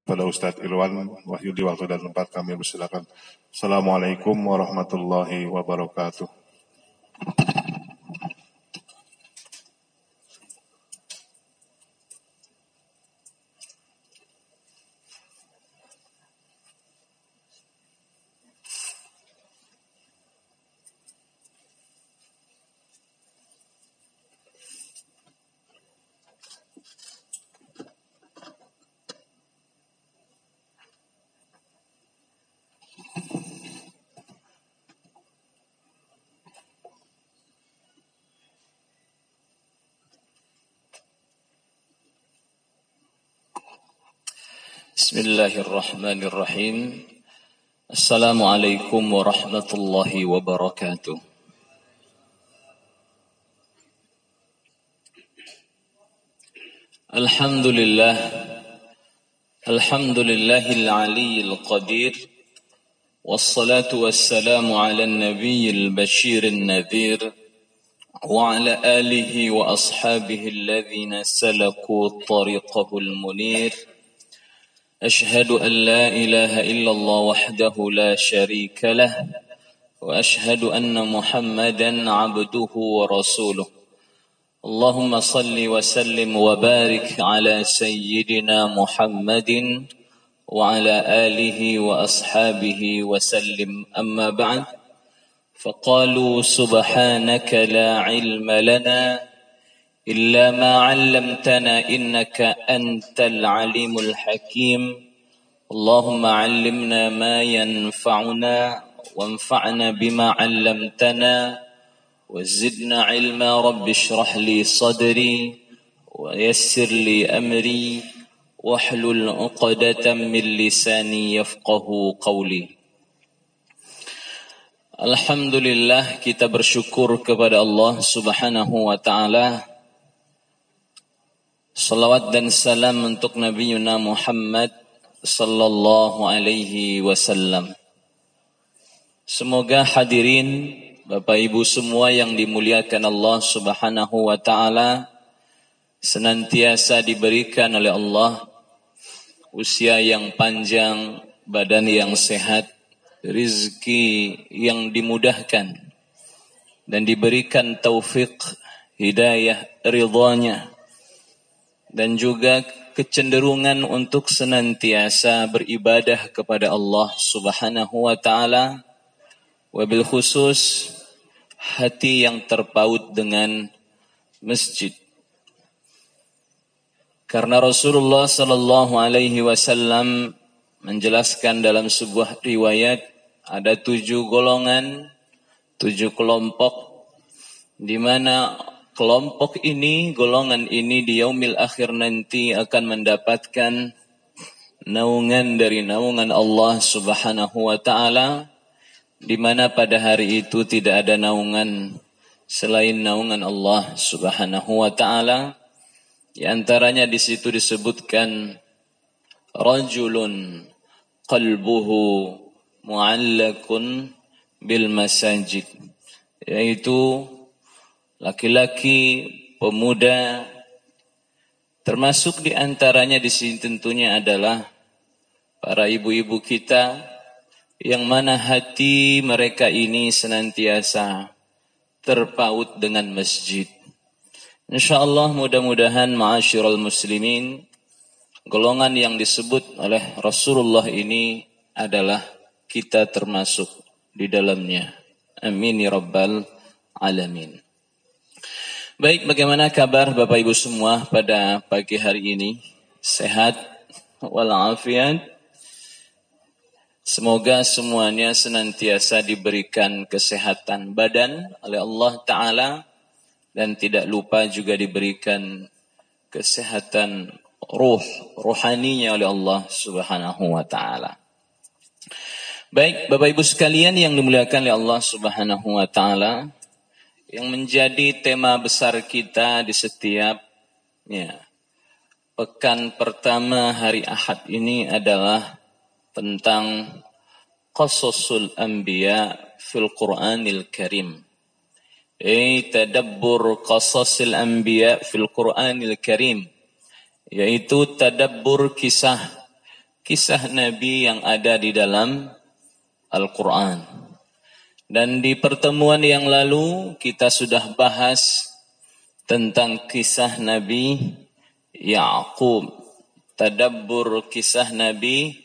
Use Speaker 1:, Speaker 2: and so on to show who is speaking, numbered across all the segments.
Speaker 1: pada Ustadz Ilwan Wahyudi, waktu dan tempat kami persilakan. Assalamualaikum warahmatullahi wabarakatuh.
Speaker 2: Bismillahirrahmanirrahim. Assalamualaikum warahmatullahi wabarakatuh. Alhamdulillah. Alhamdulillahil aliyyil qadir. Wassalatu wassalamu ala nabiyyil bashirin nadhir. Wa ala alihi wa ashabihi alladhina salaku tariqahul munir. أشهد أن لا إله إلا الله وحده لا شريك له وأشهد أن محمدا عبده ورسوله اللهم صل وسلم وبارك على سيدنا محمد وعلى آله وأصحابه وسلم أما بعد فقالوا سبحانك لا علم لنا إلا ما علمتنا إنك أنت العليم الحكيم اللهم علمنا ما ينفعنا وانفعنا بما علمتنا وزدنا علما رب اشرح لي صدري ويسر لي أمري واحلل عقدة من لساني يفقه قولي. Alhamdulillah, kita bersyukur kepada Allah Subhanahu wa ta'ala. Salawat dan salam untuk Nabi Yuna Muhammad sallallahu alaihi wasallam. Semoga hadirin Bapak Ibu semua yang dimuliakan Allah Subhanahu wa ta'ala senantiasa diberikan oleh Allah usia yang panjang, badan yang sehat, rizki yang dimudahkan, dan diberikan taufik, hidayah, ridhanya, dan juga kecenderungan untuk senantiasa beribadah kepada Allah Subhanahu wa ta'ala, wabil khusus hati yang terpaut dengan masjid. Karena Rasulullah sallallahu alaihi wasallam menjelaskan dalam sebuah riwayat ada 7 golongan, 7 kelompok, di mana kelompok ini, golongan ini di yaumil akhir nanti akan mendapatkan naungan dari naungan Allah Subhanahu wa ta'ala, di mana pada hari itu tidak ada naungan selain naungan Allah Subhanahu wa ta'ala. Di antaranya di situ disebutkan rajulun qalbuhu mu'allakun bil masajid, yaitu laki-laki, pemuda, termasuk di antaranya di sini tentunya adalah para ibu-ibu kita yang mana hati mereka ini senantiasa terpaut dengan masjid. InsyaAllah mudah-mudahan ma'asyiral muslimin, golongan yang disebut oleh Rasulullah ini adalah kita termasuk di dalamnya. Amin ya rabbal alamin. Baik, bagaimana kabar Bapak Ibu semua pada pagi hari ini? Sehat walafiat? Semoga semuanya senantiasa diberikan kesehatan badan oleh Allah Ta'ala, dan tidak lupa juga diberikan kesehatan rohaninya oleh Allah Subhanahu wa Ta'ala. Baik, Bapak Ibu sekalian yang dimuliakan oleh Allah Subhanahu wa Ta'ala, yang menjadi tema besar kita di setiap pekan pertama hari Ahad ini adalah tentang qasasul anbiya fil Qur'anil Karim. Tadabbur qasasil anbiya fil Qur'anil Karim, yaitu tadabbur kisah kisah Nabi yang ada di dalam Al-Quran. Dan di pertemuan yang lalu kita sudah bahas tentang kisah Nabi Ya'qub, tadabbur kisah Nabi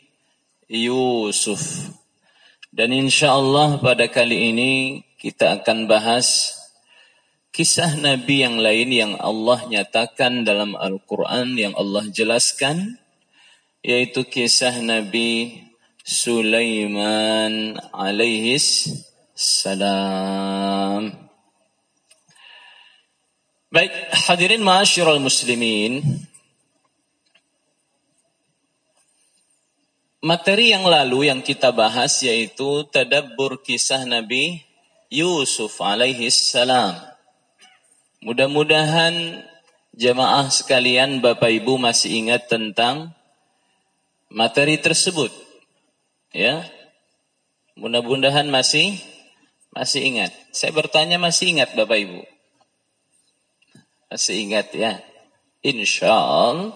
Speaker 2: Yusuf. Dan insyaallah pada kali ini kita akan bahas kisah Nabi yang lain yang Allah nyatakan dalam Al-Quran, yang Allah jelaskan, yaitu kisah Nabi Sulaiman alaihis salam. Baik, hadirin ma'asyiral muslimin, materi yang lalu yang kita bahas yaitu tadabbur kisah Nabi Yusuf alaihis salam. Mudah-mudahan jamaah sekalian, Bapak Ibu masih ingat tentang materi tersebut. Ya. Mudah-mudahan masih ingat. Saya bertanya, masih ingat Bapak Ibu? Masih ingat ya? Insyaallah.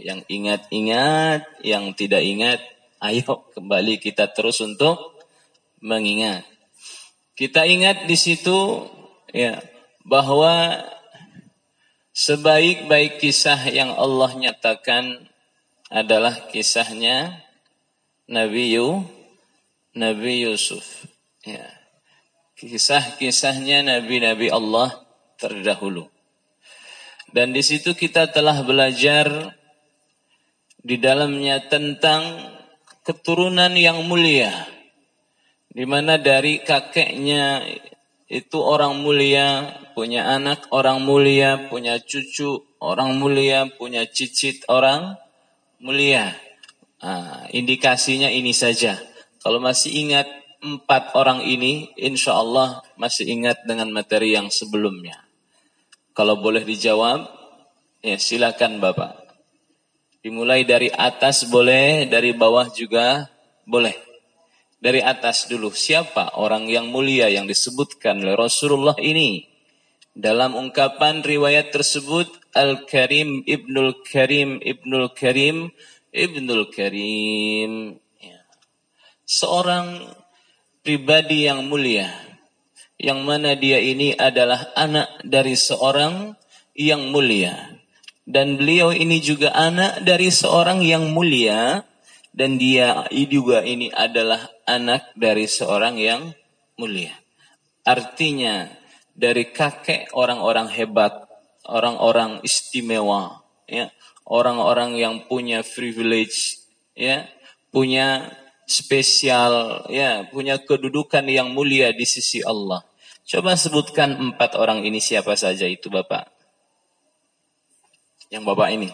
Speaker 2: Yang ingat-ingat, yang tidak ingat, ayo kembali kita terus untuk mengingat. Kita ingat di situ ya, bahwa sebaik-baik kisah yang Allah nyatakan adalah kisahnya Nabi Yusuf. Ya. Kisah-kisahnya nabi-nabi Allah terdahulu. Dan di situ kita telah belajar di dalamnya tentang keturunan yang mulia, di mana dari kakeknya itu orang mulia, punya anak orang mulia, punya cucu orang mulia, punya cicit orang mulia. Indikasinya ini saja. Kalau masih ingat 4 orang ini, insya Allah masih ingat dengan materi yang sebelumnya. Kalau boleh dijawab, ya silakan Bapak. Dimulai dari atas boleh, dari bawah juga boleh. Dari atas dulu, siapa orang yang mulia yang disebutkan oleh Rasulullah ini? Dalam ungkapan riwayat tersebut, Al-Karim Ibnul Karim Ibnul Karim Ibnul Karim. Ya. Seorang pribadi yang mulia, yang mana dia ini adalah anak dari seorang yang mulia. Dan beliau ini juga anak dari seorang yang mulia. Dan dia juga ini adalah anak dari seorang yang mulia. Artinya dari kakek orang-orang hebat, orang-orang istimewa, ya, orang-orang yang punya privilege, ya, punya spesial, ya, punya kedudukan yang mulia di sisi Allah. Coba sebutkan 4 orang ini siapa saja itu Bapak. Yang Bapak ini.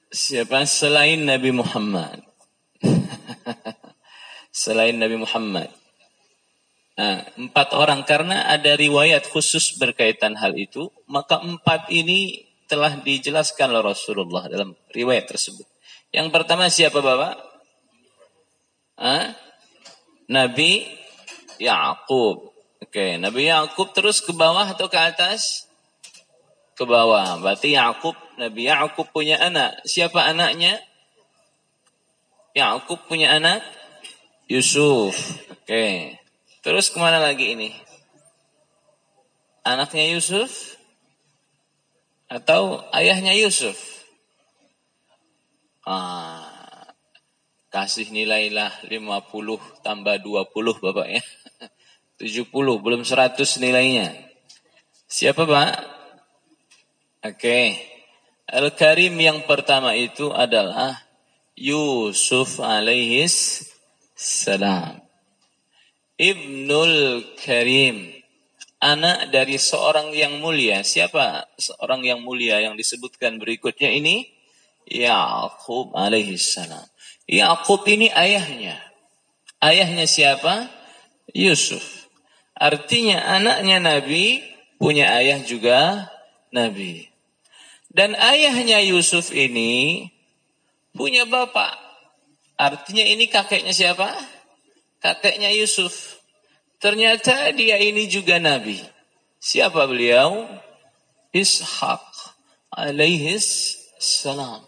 Speaker 2: Siapa selain Nabi Muhammad? Selain Nabi Muhammad. 4 orang, karena ada riwayat khusus berkaitan hal itu, maka 4 ini telah dijelaskan oleh Rasulullah dalam riwayat tersebut. Yang pertama siapa Bapak? Nabi Ya'qub. Oke, Nabi Ya'qub terus ke bawah atau ke atas? Ke bawah. Berarti Nabi Ya'qub punya anak. Siapa anaknya? Ya'qub punya anak? Yusuf. Oke. Terus kemana lagi ini? Anaknya Yusuf? Atau ayahnya Yusuf? Kasih nilailah 50 tambah 20 Bapak ya. 70, belum 100 nilainya. Siapa Pak? Oke. Al-Karim yang pertama itu adalah Yusuf alaihis salam. Ibnul Karim. Anak dari seorang yang mulia. Siapa seorang yang mulia yang disebutkan berikutnya ini? Ya'qub alaihis salam. Ya'qub ini ayahnya. Ayahnya siapa? Yusuf. Artinya anaknya Nabi punya ayah juga Nabi. Dan ayahnya Yusuf ini punya bapak. Artinya ini kakeknya siapa? Kakeknya Yusuf. Ternyata dia ini juga Nabi. Siapa beliau? Ishaq alaihis salam.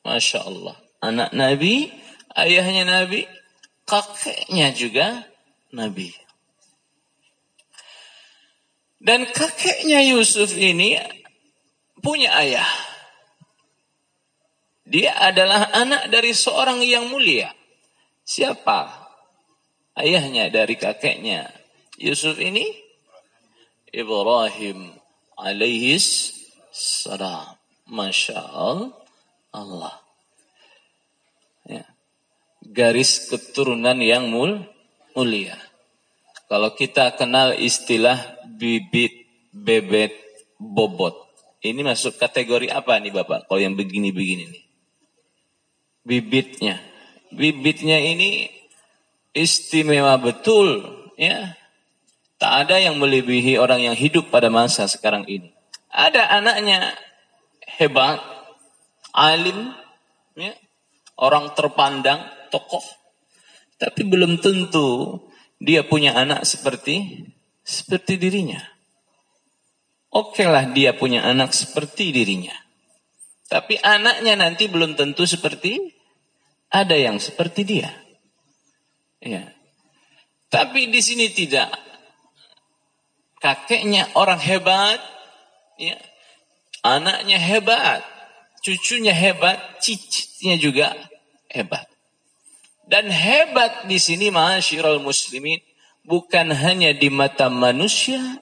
Speaker 2: Masya Allah. Anak Nabi, ayahnya Nabi, kakeknya juga Nabi. Dan kakeknya Yusuf ini punya ayah. Dia adalah anak dari seorang yang mulia. Siapa ayahnya dari kakeknya Yusuf ini? Ibrahim alaihis salam. Masya Allah. Ya. Garis keturunan yang mulia. Kalau kita kenal istilah bibit, bebet, bobot. Ini masuk kategori apa nih Bapak? Kalau yang begini-begini nih. Bibitnya. Bibitnya ini istimewa betul. Ya. Tak ada yang melebihi orang yang hidup pada masa sekarang ini. Ada anaknya hebat, alim, ya, orang terpandang, tokoh. Tapi belum tentu dia punya anak seperti dirinya. Oke lah dia punya anak seperti dirinya. Tapi anaknya nanti belum tentu seperti ada yang seperti dia. Ya. Tapi di sini tidak. Kakeknya orang hebat, ya. Anaknya hebat, cucunya hebat, cicitnya juga hebat. Dan hebat di sini ma'asyiral muslimin bukan hanya di mata manusia,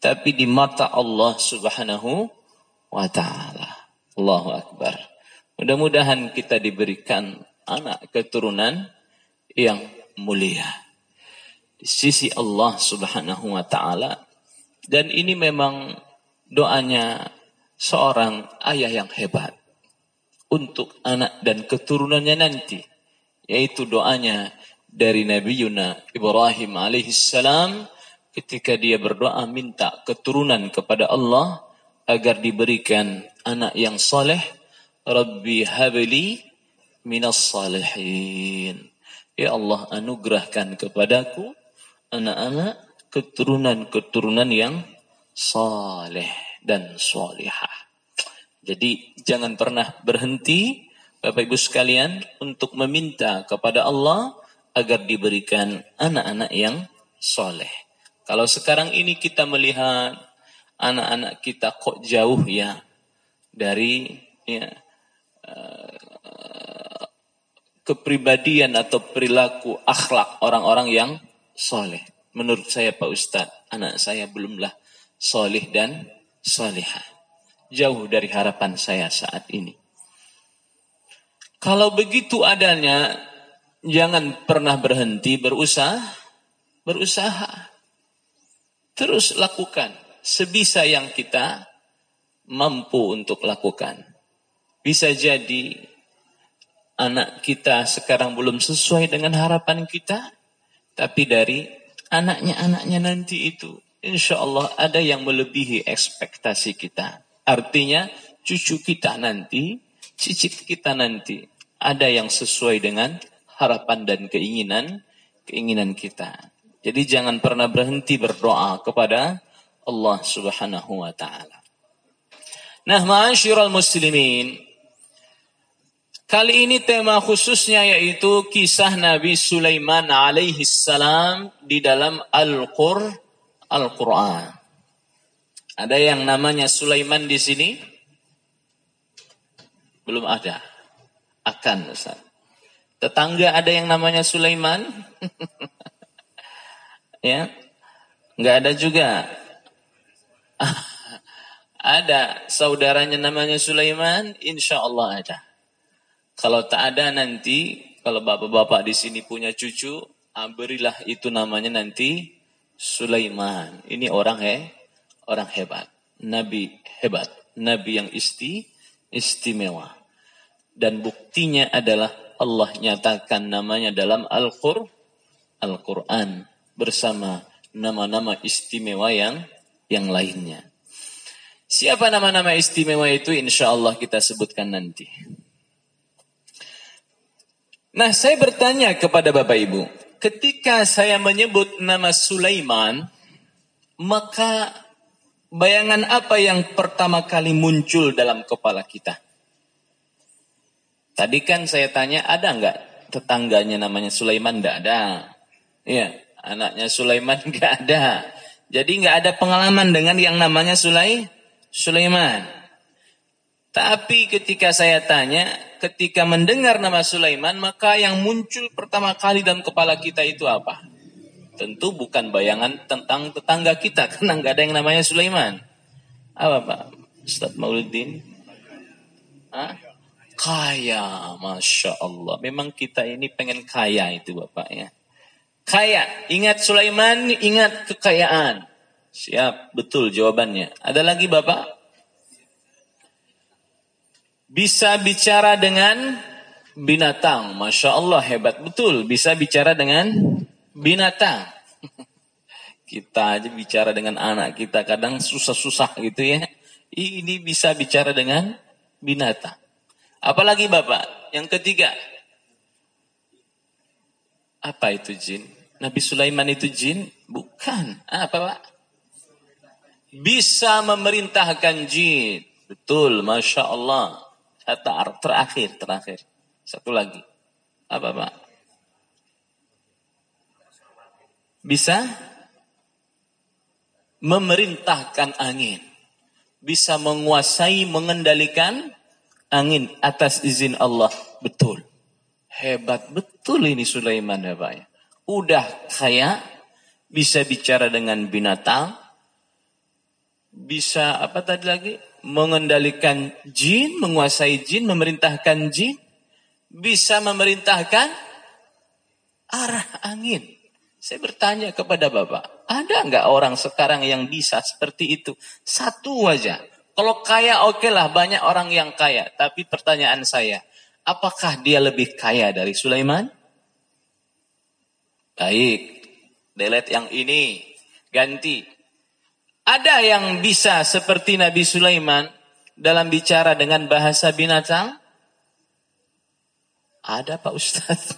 Speaker 2: tapi di mata Allah Subhanahu wa taala. Allahu akbar. Mudah-mudahan kita diberikan anak keturunan yang mulia di sisi Allah Subhanahu wa taala. Dan ini memang doanya seorang ayah yang hebat untuk anak dan keturunannya nanti, yaitu doanya dari Nabi Yuna Ibrahim alaihissalam ketika dia berdoa minta keturunan kepada Allah agar diberikan anak yang saleh. Rabbi habli minas salihin. Ya Allah, anugerahkan kepadaku anak-anak keturunan-keturunan yang saleh dan salihah. Jadi jangan pernah berhenti Bapak Ibu sekalian untuk meminta kepada Allah agar diberikan anak-anak yang saleh. Kalau sekarang ini kita melihat anak-anak kita kok jauh ya dari ya, kepribadian atau perilaku akhlak orang-orang yang saleh. Menurut saya Pak Ustadz, anak saya belumlah saleh dan salihah. Jauh dari harapan saya saat ini. Kalau begitu adanya, jangan pernah berhenti berusaha. Terus lakukan sebisa yang kita mampu untuk lakukan. Bisa jadi anak kita sekarang belum sesuai dengan harapan kita, tapi dari anaknya nanti itu, insya Allah ada yang melebihi ekspektasi kita. Artinya cucu kita nanti, cicit kita nanti, ada yang sesuai dengan harapan dan keinginan kita. Jadi jangan pernah berhenti berdoa kepada Allah Subhanahu wa taala. Nah, ma'asyiral muslimin, kali ini tema khususnya yaitu kisah Nabi Sulaiman alaihi salam di dalam Al-Quran. Ada yang namanya Sulaiman di sini? Belum ada. Akan, Ustaz. Tetangga ada yang namanya Sulaiman? Ya. Enggak ada juga. Ada saudaranya namanya Sulaiman, insya Allah ada. Kalau tak ada nanti, kalau bapak-bapak di sini punya cucu, berilah itu namanya nanti Sulaiman. Ini orang hebat, nabi hebat, nabi yang istimewa. Dan buktinya adalah Allah nyatakan namanya dalam Al-Quran bersama nama-nama istimewa yang lainnya. Siapa nama-nama istimewa itu? Insya Allah kita sebutkan nanti. Nah, saya bertanya kepada Bapak Ibu, ketika saya menyebut nama Sulaiman, maka bayangan apa yang pertama kali muncul dalam kepala kita? Tadi kan saya tanya, ada nggak tetangganya namanya Sulaiman? Nggak ada. Iya, anaknya Sulaiman nggak ada. Jadi nggak ada pengalaman dengan yang namanya Sulaiman. Tapi ketika saya tanya, ketika mendengar nama Sulaiman, maka yang muncul pertama kali dalam kepala kita itu apa? Tentu bukan bayangan tentang tetangga kita, karena nggak ada yang namanya Sulaiman. Apa Pak Ustadz Mauluddin? Hah? Kaya, Masya Allah. Memang kita ini pengen kaya itu Bapak ya. Kaya, ingat Sulaiman, ingat kekayaan. Siap, betul jawabannya. Ada lagi Bapak? Bisa bicara dengan binatang. Masya Allah, hebat. Betul, bisa bicara dengan binatang. Kita aja bicara dengan anak kita kadang susah-susah gitu ya. Ini bisa bicara dengan binatang. Apalagi Bapak? Yang ketiga. Apa itu jin? Nabi Sulaiman itu jin? Bukan. Apa Pak? Bisa memerintahkan jin. Betul, Masya Allah. Terakhir. Satu lagi. Apa Pak? Bisa memerintahkan angin. Bisa menguasai, mengendalikan angin atas izin Allah. Betul. Hebat betul ini Sulaiman ya Pak ya. Udah kaya, bisa bicara dengan binatang, bisa apa tadi lagi? Mengendalikan jin, menguasai jin, memerintahkan jin, bisa memerintahkan arah angin. Saya bertanya kepada Bapak, ada nggak orang sekarang yang bisa seperti itu? Satu aja. Kalau kaya oke lah, banyak orang yang kaya. Tapi pertanyaan saya, apakah dia lebih kaya dari Sulaiman? Baik, delete yang ini, ganti. Ada yang bisa seperti Nabi Sulaiman dalam bicara dengan bahasa binatang? Ada Pak Ustadz.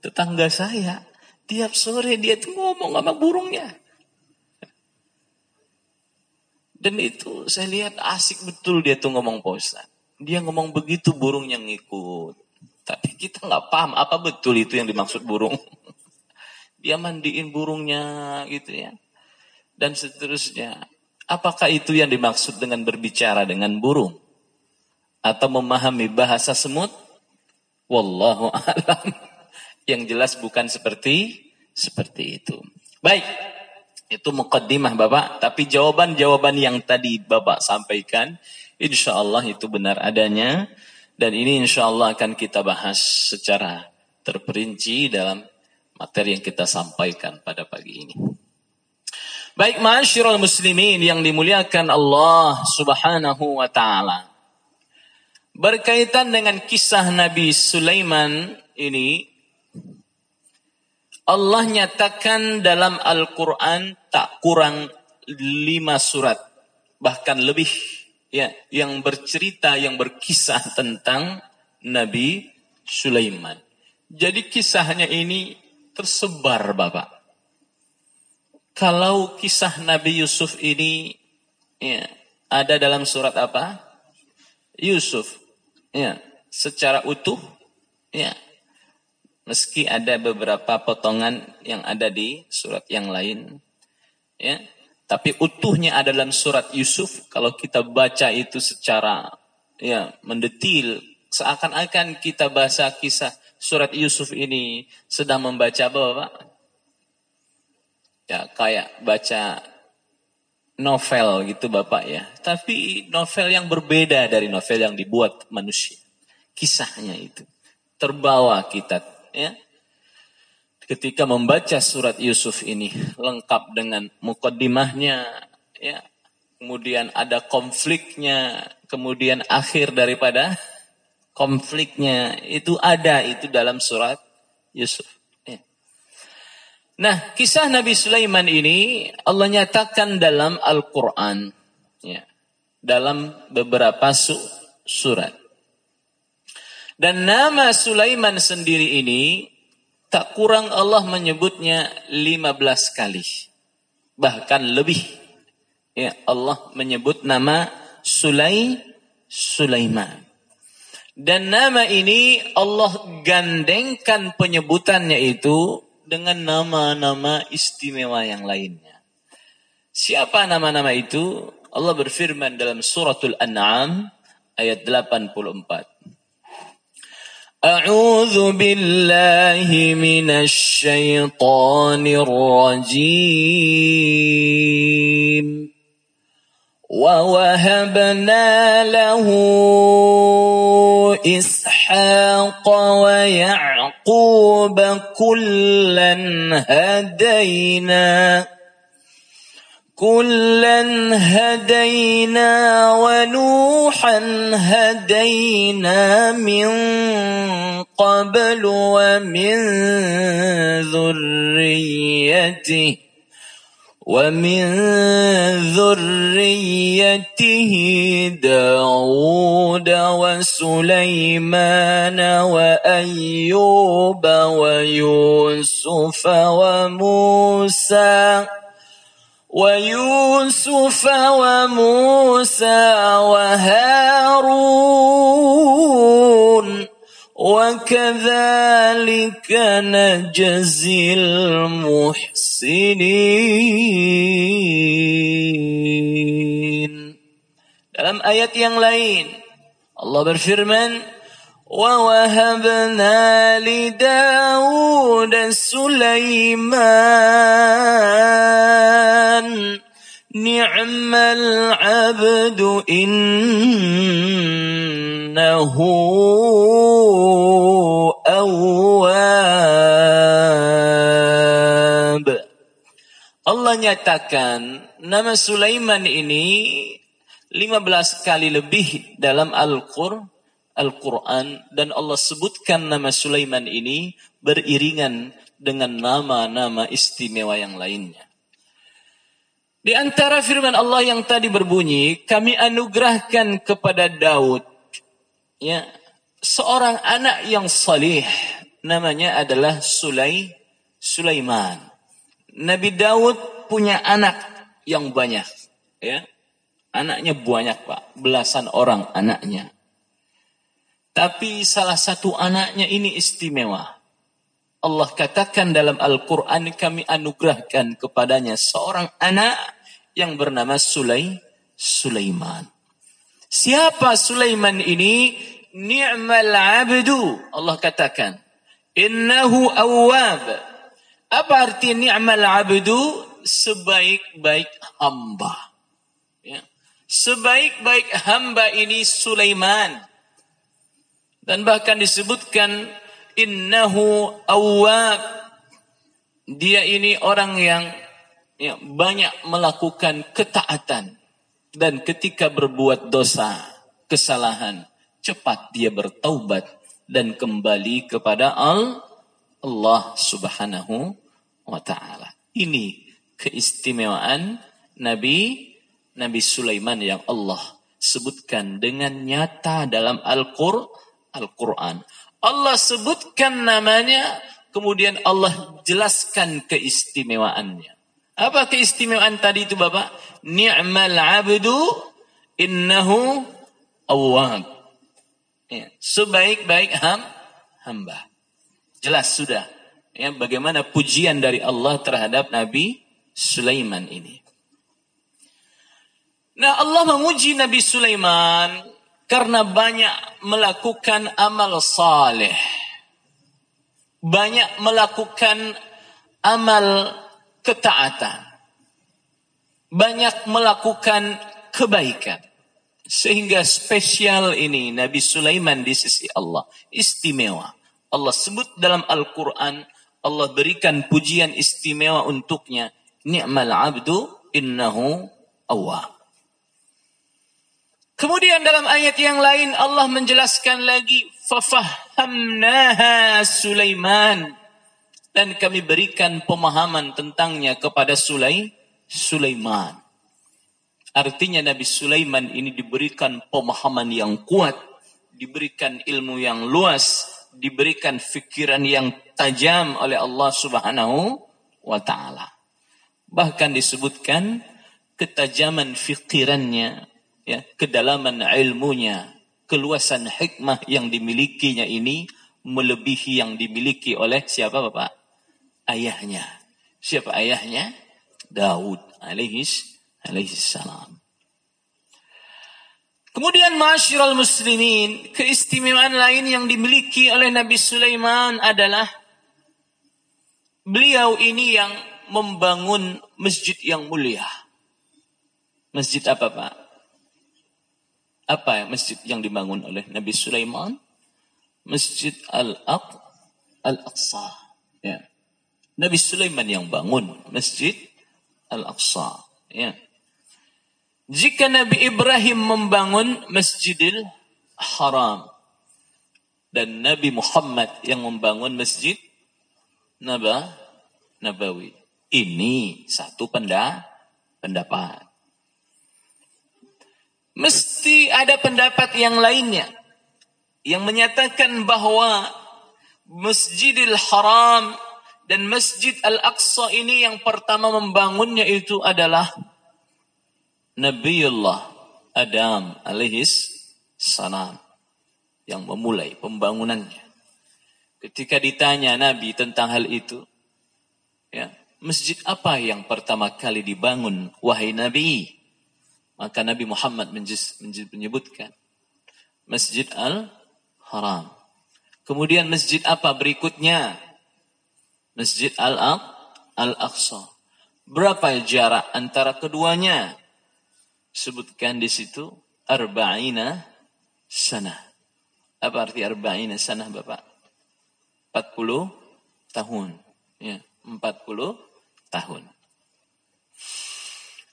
Speaker 2: Tetangga saya, tiap sore dia tuh ngomong sama burungnya. Dan itu saya lihat asik betul dia tuh ngomong Pak Ustadz. Dia ngomong begitu burungnya ngikut. Tapi kita nggak paham apa betul itu yang dimaksud burung. Dia mandiin burungnya gitu ya. Dan seterusnya. Apakah itu yang dimaksud dengan berbicara dengan burung? Atau memahami bahasa semut? Wallahu a'lam. Yang jelas bukan seperti itu. Baik. Itu muqaddimah Bapak. Tapi jawaban-jawaban yang tadi Bapak sampaikan, insya Allah itu benar adanya. Dan ini insya Allah akan kita bahas secara terperinci dalam materi yang kita sampaikan pada pagi ini. Baik ma'asyiral muslimin yang dimuliakan Allah subhanahu wa ta'ala. Berkaitan dengan kisah Nabi Sulaiman ini, Allah nyatakan dalam Al-Quran tak kurang 5 surat. Bahkan lebih ya, yang bercerita, yang berkisah tentang Nabi Sulaiman. Jadi kisahnya ini tersebar Bapak. Kalau kisah Nabi Yusuf ini ya, ada dalam surat apa? Yusuf. Ya, secara utuh ya. Meski ada beberapa potongan yang ada di surat yang lain ya, tapi utuhnya ada dalam surat Yusuf. Kalau kita baca itu secara ya mendetil, seakan-akan kita baca kisah surat Yusuf ini sedang membaca apa Bapak? Ya kayak baca novel gitu Bapak ya. Tapi novel yang berbeda dari novel yang dibuat manusia. Kisahnya itu terbawa kita ya. Ketika membaca surat Yusuf ini lengkap dengan muqaddimahnya ya. Kemudian ada konfliknya, kemudian akhir daripada konfliknya itu ada itu dalam surat Yusuf. Nah, kisah Nabi Sulaiman ini Allah nyatakan dalam Al-Quran. Ya, dalam beberapa surat. Dan nama Sulaiman sendiri ini tak kurang Allah menyebutnya 15 kali. Bahkan lebih. Ya, Allah menyebut nama Sulaiman. Dan nama ini Allah gandengkan penyebutannya itu dengan nama-nama istimewa yang lainnya. Siapa nama-nama itu? Allah berfirman dalam suratul An'am ayat 84. A'udzu billahi minasy syaithanir rajim. Wa wahabna lahu Ishaq wa Ya'qub kullan hadaina ونوحا هدينا من قبل ومن ذريته داود وسليمان وأيوب ويوسف وموسى وهارون وكذلك نجزي المحسنين. Dalam ayat yang lain Allah berfirman, وَوَهَبْنَا لِدَاوُدَ سُلَيْمَانَ نِعْمَ الْعَبْدُ إِنَّهُ أَوَّابٌ. Allah nyatakan nama Sulaiman ini 15 kali lebih dalam Al-Quran, dan Allah sebutkan nama Sulaiman ini beriringan dengan nama-nama istimewa yang lainnya. Di antara firman Allah yang tadi berbunyi, kami anugerahkan kepada Daud seorang anak yang salih, namanya adalah Sulaiman. Nabi Daud punya anak yang banyak, anaknya banyak, Pak, belasan orang anaknya. Tapi salah satu anaknya ini istimewa. Allah katakan dalam Al-Quran, kami anugerahkan kepadanya seorang anak yang bernama Sulaiman. Siapa Sulaiman ini? Ni'mal abdu. Allah katakan, innahu awwab. Apa arti ni'mal abdu? Sebaik-baik hamba. Sebaik-baik hamba ini Sulaiman. Dan bahkan disebutkan innahu awwab. Dia ini orang yang banyak melakukan ketaatan, dan ketika berbuat dosa, kesalahan, cepat dia bertaubat dan kembali kepada Allah Subhanahu wa taala. Ini keistimewaan Nabi Sulaiman yang Allah sebutkan dengan nyata dalam Al-Quran. Allah sebutkan namanya, kemudian Allah jelaskan keistimewaannya. Apa keistimewaan tadi itu, Bapak? Ni'mal abdu innahu awwab. Sebaik-baik hamba. Jelas sudah bagaimana pujian dari Allah terhadap Nabi Sulaiman ini. Nah, Allah memuji Nabi Sulaiman karena banyak melakukan amal saleh, banyak melakukan amal ketaatan, banyak melakukan kebaikan. Sehingga spesial ini Nabi Sulaiman di sisi Allah, istimewa. Allah sebut dalam Al-Quran, Allah berikan pujian istimewa untuknya. Ni'mal abdu innahu awwab. Kemudian dalam ayat yang lain Allah menjelaskan lagi, fafahamnaha Sulaiman, dan kami berikan pemahaman tentangnya kepada Sulaiman. Artinya Nabi Sulaiman ini diberikan pemahaman yang kuat, diberikan ilmu yang luas, diberikan fikiran yang tajam oleh Allah Subhanahu wa taala. Bahkan disebutkan ketajaman fikirannya, kedalaman ilmunya, keluasan hikmah yang dimilikinya ini melebihi yang dimiliki oleh siapa Bapak? Ayahnya. Siapa ayahnya? Daud alaihis salam. Kemudian ma'asyiral muslimin, keistimewaan lain yang dimiliki oleh Nabi Sulaiman adalah beliau ini yang membangun masjid yang mulia. Masjid apa Pak? Apa masjid yang dibangun oleh Nabi Sulaiman? Masjid Al-Aqsa. Ya. Nabi Sulaiman yang bangun Masjid Al-Aqsa. Ya. Jika Nabi Ibrahim membangun Masjidil Haram dan Nabi Muhammad yang membangun Masjid Nabawi. Ini satu pendapat. Mesti ada pendapat yang lainnya yang menyatakan bahwa Masjidil Haram dan Masjid Al-Aqsa ini yang pertama membangunnya itu adalah Nabiullah Adam alaihis salam yang memulai pembangunannya. Ketika ditanya Nabi tentang hal itu, ya, masjid apa yang pertama kali dibangun wahai Nabi? Maka Nabi Muhammad menyebutkan Masjid Al-Haram. Kemudian masjid apa berikutnya? Masjid Al-Aqsa. Berapa jarak antara keduanya? Sebutkan di situ arba'ina sanah. Apa arti arba'ina sanah Bapak? 40 tahun. Ya, 40 tahun.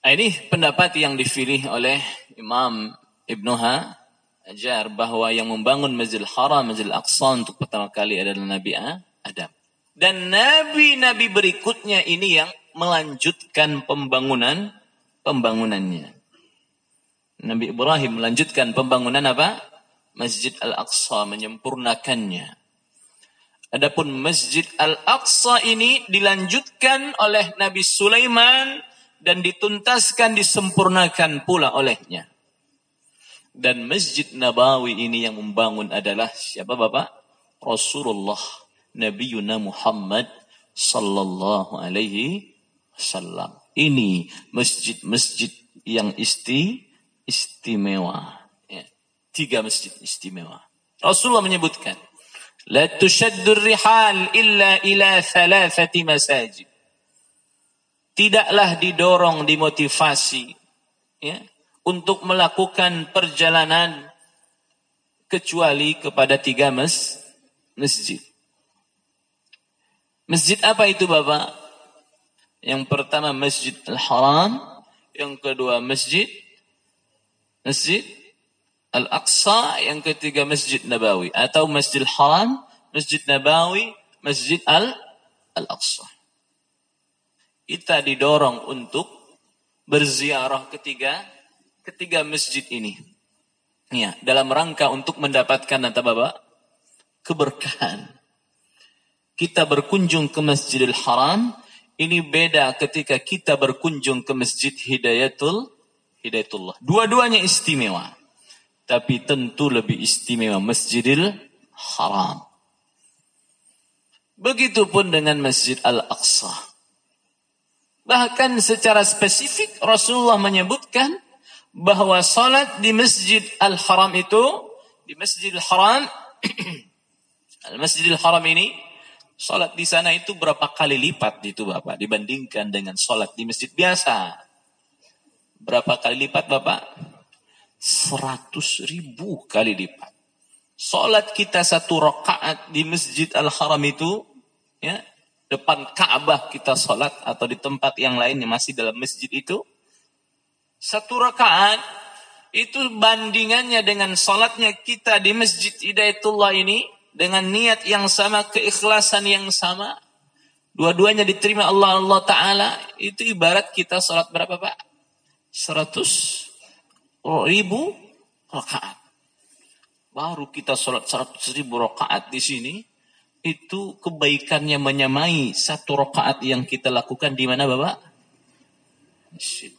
Speaker 2: Ini pendapat yang dipilih oleh Imam Ibnu Hajar bahwa yang membangun Masjidil Haram, Masjidil Aqsa untuk pertama kali adalah Nabi Adam. Dan nabi-nabi berikutnya ini yang melanjutkan pembangunannya. Nabi Ibrahim melanjutkan pembangunan apa? Masjid Al-Aqsa, menyempurnakannya. Adapun Masjid Al-Aqsa ini dilanjutkan oleh Nabi Sulaiman dan dituntaskan, disempurnakan pula olehnya. Dan Masjid Nabawi ini yang membangun adalah siapa Bapak? Rasulullah Nabiyuna Muhammad sallallahu alaihi wasallam. Ini masjid-masjid yang istimewa. Ya. 3 masjid istimewa. Rasulullah menyebutkan, la tushaddur rihal illa ila 3 masajid. Tidaklah didorong, dimotivasi, ya, untuk melakukan perjalanan kecuali kepada 3 masjid. Masjid apa itu Bapak? Yang pertama Masjid Al-Haram, yang kedua Masjid Al-Aqsa, yang ketiga Masjid Nabawi, atau Masjid Al-Haram, Masjid Nabawi, Masjid Al-Aqsa. Kita didorong untuk berziarah ketiga masjid ini. Ya, dalam rangka untuk mendapatkan apa Bapak? Keberkahan. Kita berkunjung ke Masjidil Haram, ini beda ketika kita berkunjung ke Masjid Hidayatullah. Dua-duanya istimewa. Tapi tentu lebih istimewa Masjidil Haram. Begitupun dengan Masjid Al-Aqsa. Bahkan secara spesifik Rasulullah menyebutkan bahwa salat di Masjid Al-Haram itu, di Masjidil Haram, Al-Masjidil Haram ini, salat di sana itu berapa kali lipat itu Bapak dibandingkan dengan salat di masjid biasa. Berapa kali lipat Bapak? 100.000 kali lipat. Salat kita 1 rakaat di Masjid Al-Haram itu, ya, depan Ka'bah kita salat atau di tempat yang lainnya masih dalam masjid itu, 1 rakaat itu bandingannya dengan salatnya kita di Masjid Hidayatullah ini dengan niat yang sama, keikhlasan yang sama, dua-duanya diterima Allah Ta'ala, itu ibarat kita salat berapa Pak? 100.000 rakaat. Baru kita salat 100.000 rakaat di sini, itu kebaikannya menyamai 1 rakaat yang kita lakukan di mana Bapak? Masjid.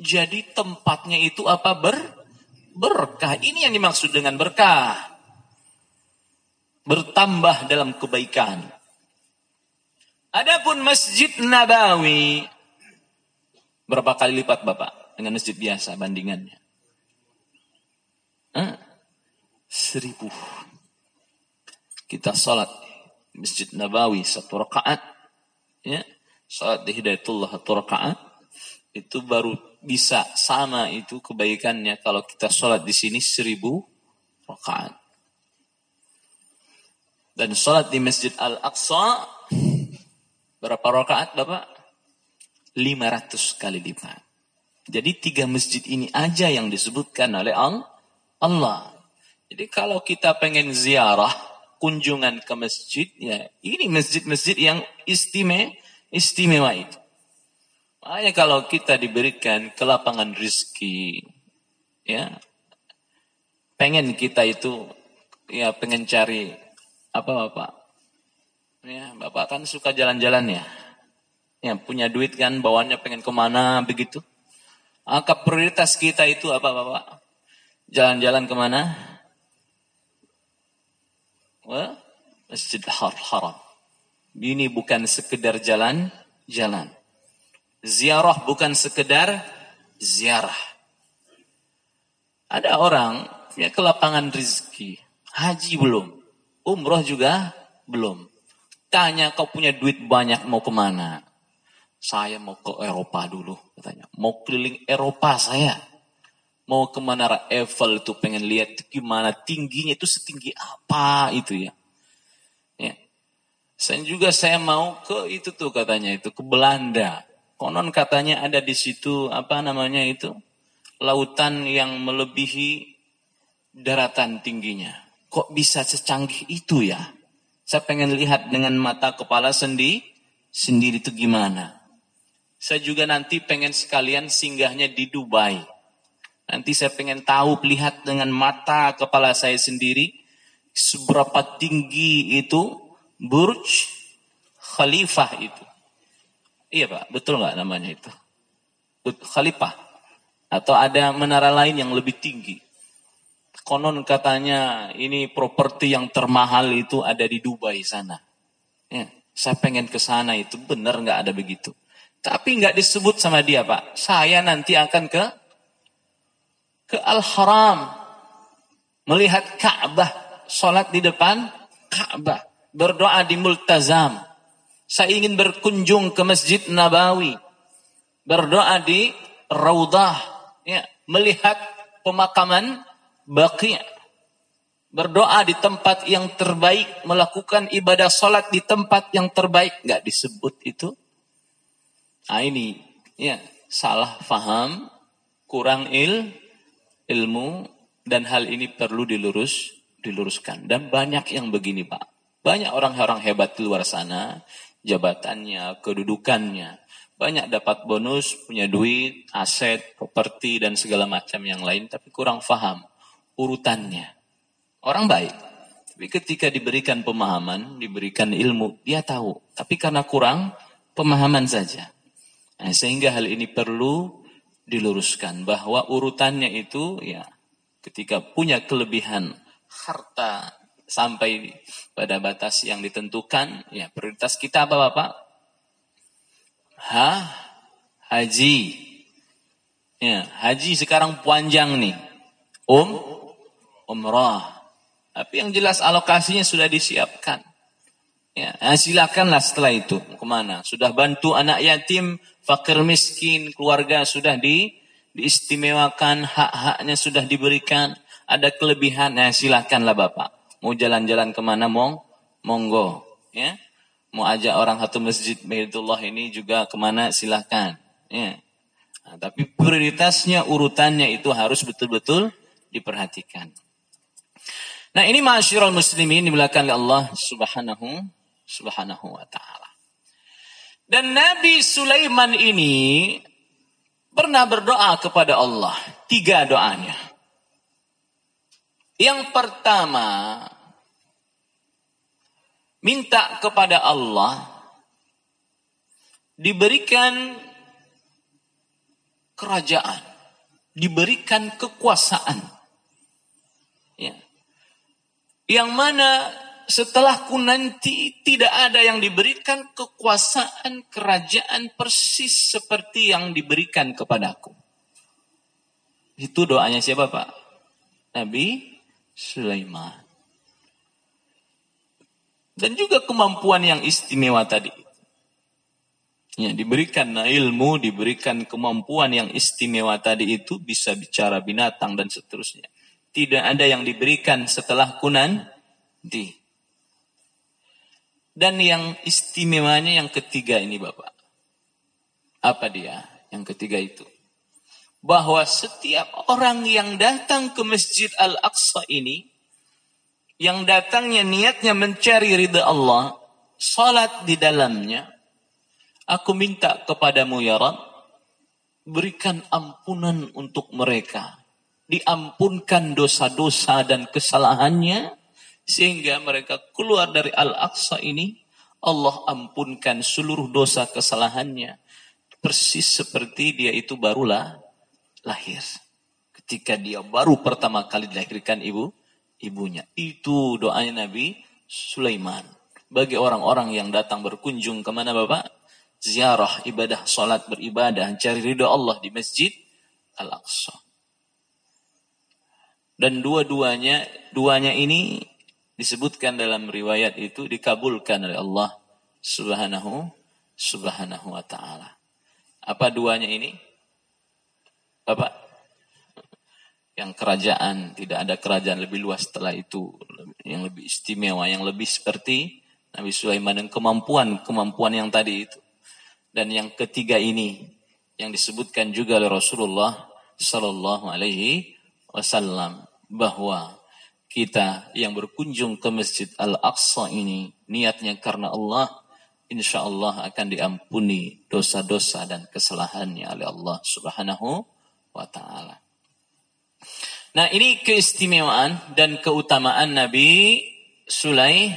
Speaker 2: Jadi tempatnya itu apa? Berkah, ini yang dimaksud dengan berkah. Bertambah dalam kebaikan. Adapun Masjid Nabawi, berapa kali lipat Bapak dengan masjid biasa bandingannya? 1000. Kita salat di Masjid Nabawi 1 rakaat, ya, salat di Hidayatullah 1 rakaat, itu baru bisa sama itu kebaikannya kalau kita salat di sini 1000 rakaat. Dan salat di Masjid Al-Aqsa berapa rakaat Bapak? 500 kali lipat. Jadi 3 masjid ini aja yang disebutkan oleh Allah. Jadi kalau kita pengen ziarah, kunjungan ke masjid, ya ini masjid-masjid yang istimewa itu. Makanya kalau kita diberikan kelapangan rizki, ya, pengen kita itu, ya pengen cari apa Bapak? Ya, Bapak kan suka jalan-jalan ya. Ya, punya duit kan, bawaannya pengen kemana begitu. Maka prioritas kita itu apa Bapak? Jalan-jalan kemana? Masjid Haram. Ini bukan sekedar jalan-jalan. Ziarah bukan sekedar ziarah. Ada orang punya kelapangan rezeki, haji belum, umroh juga belum. Tanya, kau punya duit banyak mau kemana? Saya mau ke Eropa dulu, katanya. Mau keliling Eropa saya. Mau ke Menara Eiffel itu pengen lihat gimana tingginya, itu setinggi apa itu ya. Ya. Saya mau ke itu tuh katanya, itu ke Belanda. Konon katanya ada di situ apa namanya itu, lautan yang melebihi daratan tingginya. Kok bisa secanggih itu ya? Saya pengen lihat dengan mata kepala sendiri itu gimana. Saya juga nanti pengen sekalian singgahnya di Dubai. Nanti saya pengen tahu, lihat dengan mata kepala saya sendiri seberapa tinggi itu Burj Khalifah itu. Iya Pak, betul nggak namanya itu? Khalifah. Atau ada menara lain yang lebih tinggi. Konon katanya ini properti yang termahal itu ada di Dubai sana. Ya, saya pengen ke sana itu, benar nggak ada begitu? Tapi nggak disebut sama dia Pak. Saya nanti akan ke Al-Haram, melihat Ka'bah, sholat di depan Ka'bah, berdoa di Multazam. Saya ingin berkunjung ke Masjid Nabawi, berdoa di Raudah, ya, melihat pemakaman Baqi', berdoa di tempat yang terbaik, melakukan ibadah sholat di tempat yang terbaik. Nggak disebut itu. Nah ini, ya, salah faham, kurang ilmu, dan hal ini perlu diluruskan. Dan banyak yang begini Pak. Banyak orang-orang hebat di luar sana, jabatannya, kedudukannya. Banyak dapat bonus, punya duit, aset, properti, dan segala macam yang lain. Tapi kurang faham urutannya. Orang baik. Tapi ketika diberikan pemahaman, diberikan ilmu, dia tahu. Tapi karena kurang pemahaman saja. Nah, sehingga hal ini perlu diluruskan, bahwa urutannya itu ya ketika punya kelebihan harta sampai pada batas yang ditentukan, ya prioritas kita apa Bapak? Haji. Ya, haji sekarang panjang nih. Umrah. Tapi yang jelas alokasinya sudah disiapkan. Ya, silakanlah setelah itu kemana? Sudah bantu anak yatim, fakir miskin, keluarga sudah diistimewakan, hak-haknya sudah diberikan, ada kelebihan, silakanlah Bapak. Mau jalan-jalan kemana, monggo, ya. Mau ajak orang satu masjid Baitullah ini juga kemana, silakan, ya. Nah, tapi prioritasnya, urutannya itu harus betul-betul diperhatikan. Nah ini ma'asyiral muslimin dimuliakan oleh Allah subhanahu wa ta'ala. Dan Nabi Sulaiman ini pernah berdoa kepada Allah. 3 doanya. Yang pertama, minta kepada Allah diberikan kerajaan, diberikan kekuasaan, Ya. Yang mana setelahku nanti tidak ada yang diberikan kekuasaan kerajaan persis seperti yang diberikan kepadaku. Itu doanya siapa Pak? Nabi Sulaiman. Dan juga kemampuan yang istimewa tadi. Ya, diberikan ilmu, diberikan kemampuan yang istimewa tadi itu bisa bicara binatang dan seterusnya. Tidak ada yang diberikan setelahku nanti. Dan yang istimewanya yang ketiga ini Bapak. Apa dia? Yang ketiga itu. Bahwa setiap orang yang datang ke Masjid Al-Aqsa ini, yang datangnya niatnya mencari ridha Allah, salat di dalamnya, aku minta kepadamu ya Rabb, berikan ampunan untuk mereka. Diampunkan dosa-dosa dan kesalahannya, sehingga mereka keluar dari Al-Aqsa ini, Allah ampunkan seluruh dosa kesalahannya. Persis seperti dia itu barulah lahir. Ketika dia baru pertama kali dilahirkan ibunya. Itu doanya Nabi Sulaiman. Bagi orang-orang yang datang berkunjung kemana Bapak? Ziarah, ibadah, salat, beribadah, cari ridha Allah di Masjid Al-Aqsa. Dan duanya ini disebutkan dalam riwayat itu dikabulkan oleh Allah Subhanahu wa ta'ala. Apa duanya ini? Bapak? Yang kerajaan, tidak ada kerajaan lebih luas setelah itu, yang lebih istimewa, yang lebih seperti Nabi Sulaiman dan kemampuan yang tadi itu. Dan yang ketiga ini yang disebutkan juga oleh Rasulullah sallallahu alaihi wasallam bahwa kita yang berkunjung ke Masjid Al-Aqsa ini niatnya karena Allah, insya Allah akan diampuni dosa-dosa dan kesalahannya oleh Allah Subhanahu wa ta'ala. Nah, ini keistimewaan dan keutamaan Nabi Sulaiman.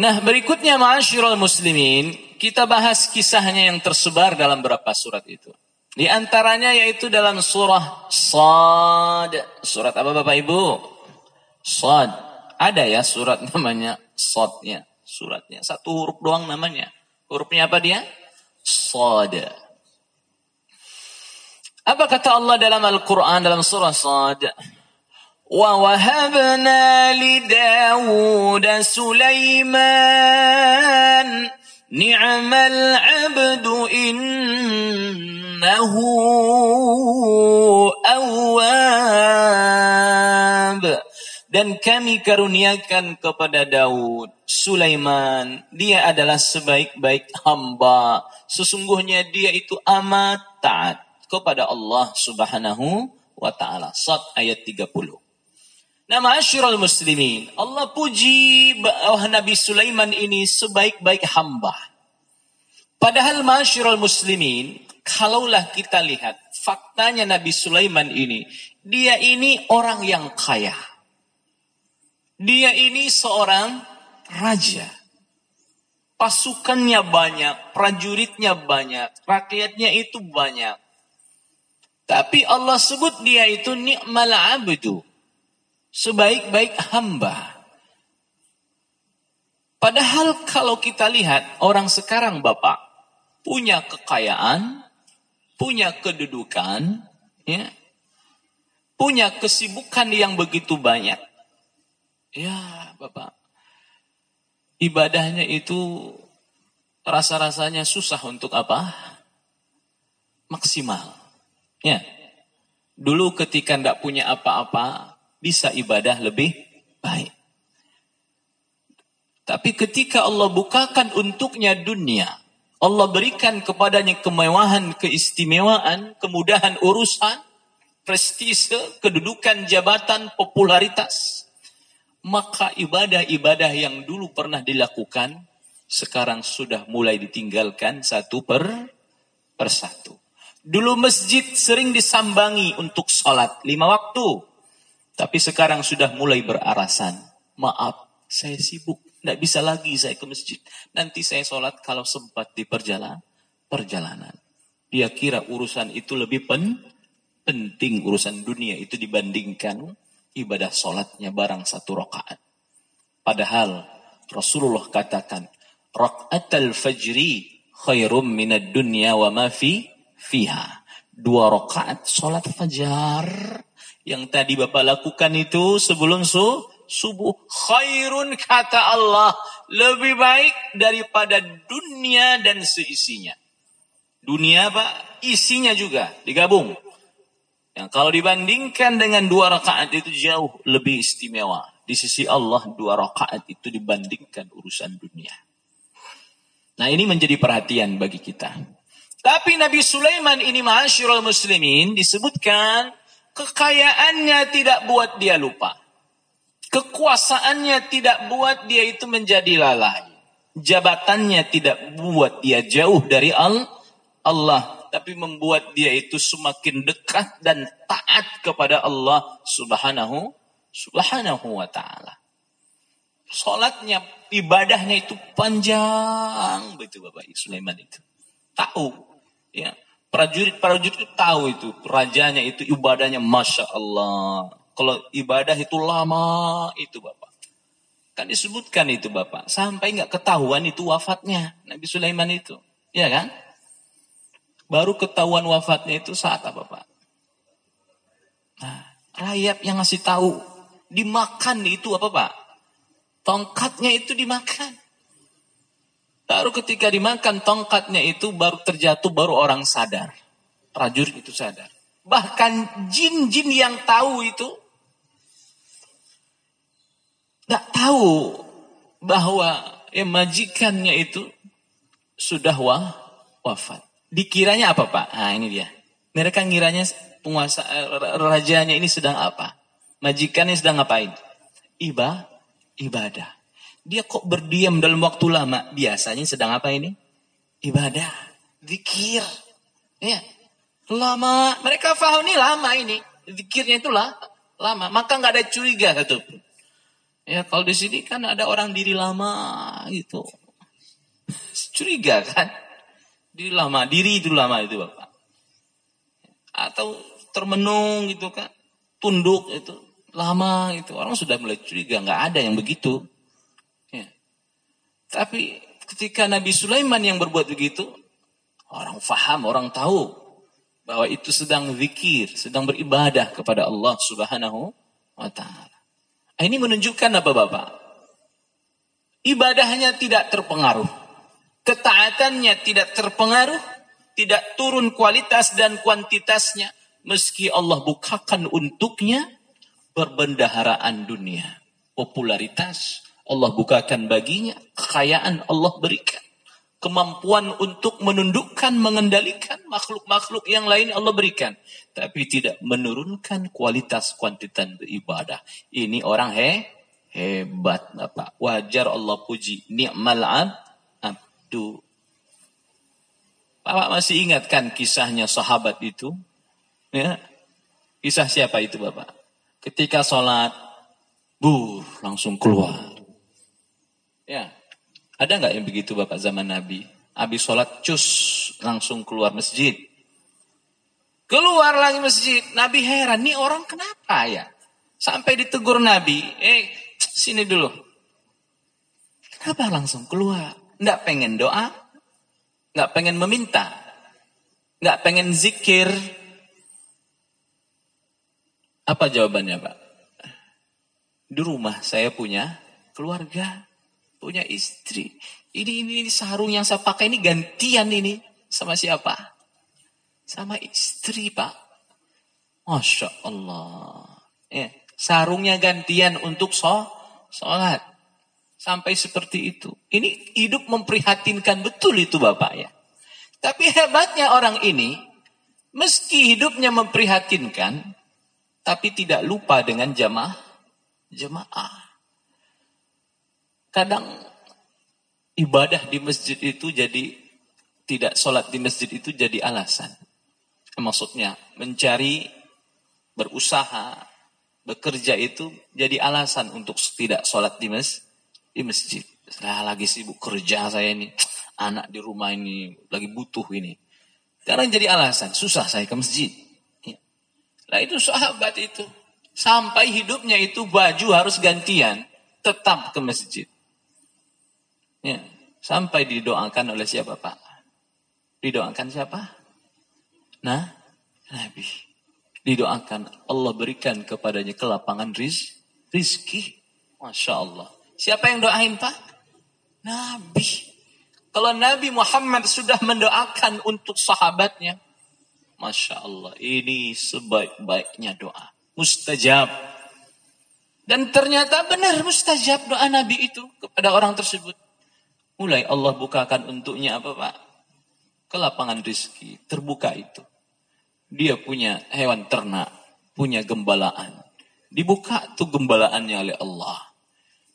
Speaker 2: Nah, berikutnya ma'asyiral muslimin, kita bahas kisahnya yang tersebar dalam beberapa surat itu. Di antaranya yaitu dalam surah Shad. Surat apa Bapak Ibu? Shad. Ada ya surat namanya Shadnya. Suratnya. Satu huruf doang namanya. Hurufnya apa dia? Shad. Apa kata Allah dalam Al-Quran dalam surah Shad? وَوَهَبْنَا لِدَاوُودَ سُلَيْمَانَ نِعْمَ الْعَبْدُ إِنَّهُ أَوَّابٌ. Dan kami karuniakan kepada Daud, Sulaiman, dia adalah sebaik-baik hamba. Sesungguhnya dia itu amat taat kepada Allah Subhanahu wa ta'ala. Shad ayat 30. Nah, ma'asyiral muslimin, Allah puji bahwa Nabi Sulaiman ini sebaik-baik hamba. Padahal ma'asyiral muslimin, kalaulah kita lihat faktanya Nabi Sulaiman ini, dia ini orang yang kaya. Dia ini seorang raja. Pasukannya banyak, prajuritnya banyak, rakyatnya itu banyak. Tapi Allah sebut dia itu ni'mal abdu. Sebaik-baik hamba. Padahal kalau kita lihat orang sekarang Bapak punya kekayaan, punya kedudukan, ya, punya kesibukan yang begitu banyak. Ya Bapak, ibadahnya itu rasa-rasanya susah untuk apa? Maksimal. Ya. Dulu ketika tidak punya apa-apa, bisa ibadah lebih baik. Tapi ketika Allah bukakan untuknya dunia, Allah berikan kepadanya kemewahan, keistimewaan, kemudahan urusan, prestise, kedudukan, jabatan, popularitas, maka ibadah-ibadah yang dulu pernah dilakukan, sekarang sudah mulai ditinggalkan satu persatu. Dulu masjid sering disambangi untuk sholat 5 waktu. Tapi sekarang sudah mulai beralasan. Maaf, saya sibuk. Tidak bisa lagi saya ke masjid. Nanti saya sholat kalau sempat di perjalanan. Dia kira urusan itu lebih penting urusan dunia itu dibandingkan ibadah sholatnya barang 1 rakaat. Padahal Rasulullah katakan, rakaatul fajri khairum minad dunya wa ma fiha. 2 rakaat sholat fajar yang tadi Bapak lakukan itu sebelum subuh, khairun kata Allah, lebih baik daripada dunia dan seisinya. Dunia Pak, isinya juga digabung. Yang kalau dibandingkan dengan 2 rakaat itu jauh lebih istimewa. Di sisi Allah 2 rakaat itu dibandingkan urusan dunia. Nah ini menjadi perhatian bagi kita. Tapi Nabi Sulaiman ini ma'asyiral muslimin disebutkan kekayaannya tidak buat dia lupa. Kekuasaannya tidak buat dia itu menjadi lalai. Jabatannya tidak buat dia jauh dari Allah. Tapi membuat dia itu semakin dekat dan taat kepada Allah subhanahu wa ta'ala. Sholatnya, ibadahnya itu panjang. Betul Bapak Sulaiman itu. Tahu. Ya, prajurit itu tahu itu. Rajanya itu ibadahnya Masya Allah. Kalau ibadah itu lama itu Bapak. Kan disebutkan itu Bapak. Sampai nggak ketahuan itu wafatnya Nabi Sulaiman itu. Ya kan? Baru ketahuan wafatnya itu saat apa Pak? Nah, rayap yang ngasih tahu. Dimakan itu apa Pak? Tongkatnya itu dimakan. Baru ketika dimakan tongkatnya itu baru terjatuh, baru orang sadar. Prajurit itu sadar. Bahkan jin-jin yang tahu itu gak tahu bahwa majikannya itu sudah wafat. Dikiranya apa Pak? Nah ini dia. Mereka ngiranya penguasa rajanya ini sedang apa? Majikannya sedang ngapain? Ibadah. Dia kok berdiam dalam waktu lama? Biasanya sedang apa ini? Ibadah. Zikir. Ya. Lama. Mereka paham ini lama ini. Zikirnya itu lama. Maka nggak ada curiga satupun. Ya kalau di sini kan ada orang diri lama gitu. Curiga kan? Diri itu lama itu Bapak. Atau termenung gitu kan. Tunduk itu. Lama itu. Orang sudah mulai curiga. Nggak ada yang begitu. Ya. Tapi ketika Nabi Sulaiman yang berbuat begitu. Orang faham, orang tahu. Bahwa itu sedang zikir. Sedang beribadah kepada Allah subhanahu wa ta'ala. Ini menunjukkan apa Bapak? Ibadahnya tidak terpengaruh. Ketaatannya tidak terpengaruh. Tidak turun kualitas dan kuantitasnya. Meski Allah bukakan untuknya perbendaharaan dunia. Popularitas Allah bukakan baginya. Kekayaan Allah berikan. Kemampuan untuk menundukkan, mengendalikan makhluk-makhluk yang lain Allah berikan. Tapi tidak menurunkan kualitas kuantitas beribadah. Ini orang hebat Bapak. Wajar Allah puji. Ni'mal abdu. Bapak masih ingat kan kisahnya sahabat itu? Ya. Kisah siapa itu Bapak? Ketika sholat, langsung keluar. Ya. Ada nggak yang begitu Bapak zaman Nabi? Habis sholat, langsung keluar masjid. Keluar lagi masjid. Nabi heran, nih orang kenapa ya? Sampai ditegur Nabi, sini dulu. Kenapa langsung keluar? Nggak pengen doa? Nggak pengen meminta? Nggak pengen zikir? Apa jawabannya Pak? Di rumah saya punya keluarga. Punya istri. Ini sarung yang saya pakai ini gantian ini. Sama siapa? Sama istri Pak. Masya Allah. Sarungnya gantian untuk sholat. Sampai seperti itu. Ini hidup memprihatinkan betul itu Bapak ya. Tapi hebatnya orang ini. Meski hidupnya memprihatinkan. Tapi tidak lupa dengan jamaah. Kadang ibadah di masjid itu jadi tidak sholat di masjid itu jadi alasan. Maksudnya mencari, berusaha, bekerja itu jadi alasan untuk tidak sholat di masjid. Saya lagi sibuk kerja saya ini, anak di rumah ini lagi butuh ini. Sekarang jadi alasan, susah saya ke masjid. Lah itu sahabat itu. Sampai hidupnya itu baju harus gantian. Tetap ke masjid. Ya. Sampai didoakan oleh siapa Pak? Didoakan siapa? Nah, Nabi. Didoakan Allah berikan kepadanya kelapangan rizki. Masya Allah. Siapa yang doain Pak? Nabi. Kalau Nabi Muhammad sudah mendoakan untuk sahabatnya. Masya Allah. Ini sebaik-baiknya doa. Mustajab. Dan ternyata benar mustajab doa Nabi itu kepada orang tersebut. Mulai Allah bukakan untuknya apa Pak? Kelapangan rizki. Terbuka itu. Dia punya hewan ternak. Punya gembalaan. Dibuka tuh gembalaannya oleh Allah.